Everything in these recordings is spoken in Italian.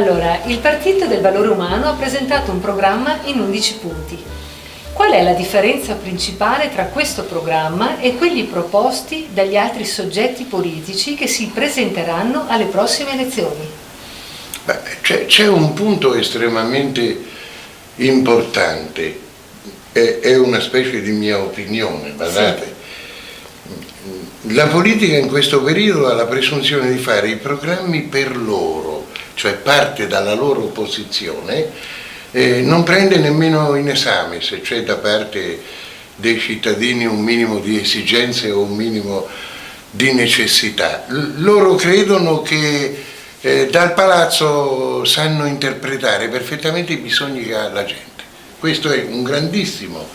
Allora, il Partito del Valore Umano ha presentato un programma in 11 punti. Qual è la differenza principale tra questo programma e quelli proposti dagli altri soggetti politici che si presenteranno alle prossime elezioni? C'è un punto estremamente importante, è una specie di mia opinione, badate. Sì. La politica in questo periodo ha la presunzione di fare i programmi per loro, cioè parte dalla loro posizione, non prende nemmeno in esame se c'è da parte dei cittadini un minimo di esigenze o un minimo di necessità. Loro credono che dal palazzo sanno interpretare perfettamente i bisogni che ha la gente. Questo è un grandissimo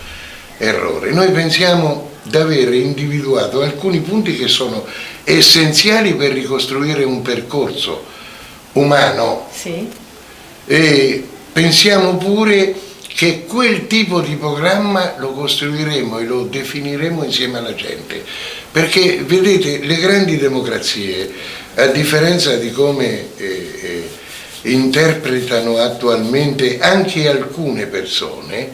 errore. Noi pensiamo di aver individuato alcuni punti che sono essenziali per ricostruire un percorso umano. Sì. E pensiamo pure che quel tipo di programma lo costruiremo e lo definiremo insieme alla gente, perché vedete, le grandi democrazie, a differenza di come interpretano attualmente anche alcune persone,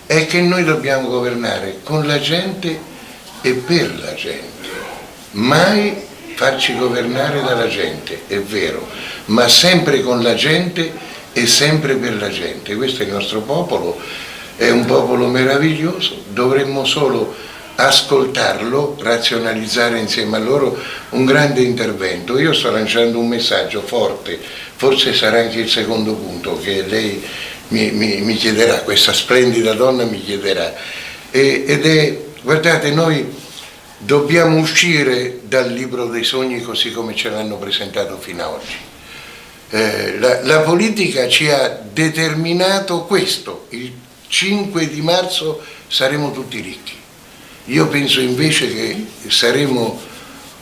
è che noi dobbiamo governare con la gente e per la gente, mai farci governare dalla gente, è vero, ma sempre con la gente e sempre per la gente. Questo è il nostro popolo, è un popolo meraviglioso, dovremmo solo ascoltarlo, razionalizzare insieme a loro un grande intervento. Io sto lanciando un messaggio forte, forse sarà anche il secondo punto che lei mi chiederà, questa splendida donna mi chiederà, ed è, guardate, noi dobbiamo uscire dal libro dei sogni così come ce l'hanno presentato fino ad oggi. La politica ci ha determinato questo, il 5 di marzo saremo tutti ricchi. Io penso invece che saremo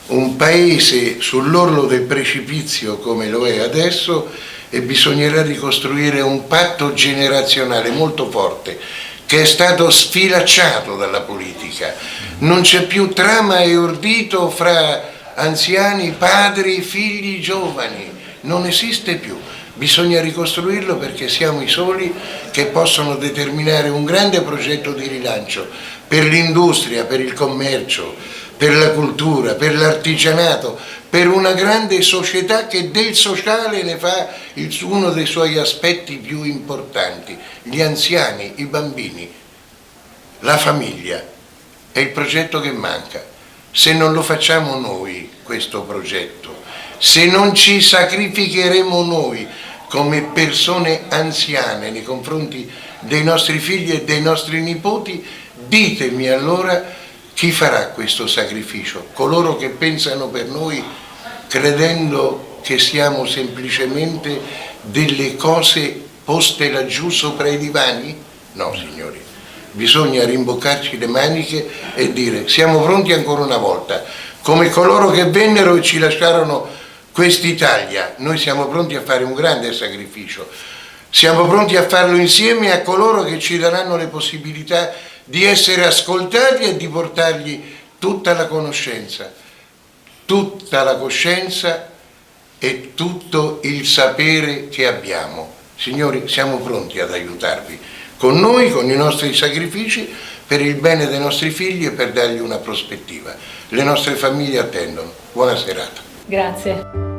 un paese sull'orlo del precipizio come lo è adesso e bisognerà ricostruire un patto generazionale molto forte che è stato sfilacciato dalla politica. Non c'è più trama e ordito fra anziani, padri, figli, giovani. Non esiste più, bisogna ricostruirlo perché siamo i soli che possono determinare un grande progetto di rilancio per l'industria, per il commercio, per la cultura, per l'artigianato, per una grande società che del sociale ne fa uno dei suoi aspetti più importanti. Gli anziani, i bambini, la famiglia è il progetto che manca. Se non lo facciamo noi questo progetto, se non ci sacrificheremo noi come persone anziane nei confronti dei nostri figli e dei nostri nipoti, ditemi allora chi farà questo sacrificio? Coloro che pensano per noi credendo che siamo semplicemente delle cose poste laggiù sopra i divani? No, signori, bisogna rimboccarci le maniche e dire siamo pronti ancora una volta, come coloro che vennero e ci lasciarono quest'Italia. Noi siamo pronti a fare un grande sacrificio, siamo pronti a farlo insieme a coloro che ci daranno le possibilità di essere ascoltati e di portargli tutta la conoscenza, tutta la coscienza e tutto il sapere che abbiamo. Signori, siamo pronti ad aiutarvi, con noi, con i nostri sacrifici, per il bene dei nostri figli e per dargli una prospettiva. Le nostre famiglie attendono. Buona serata. Grazie.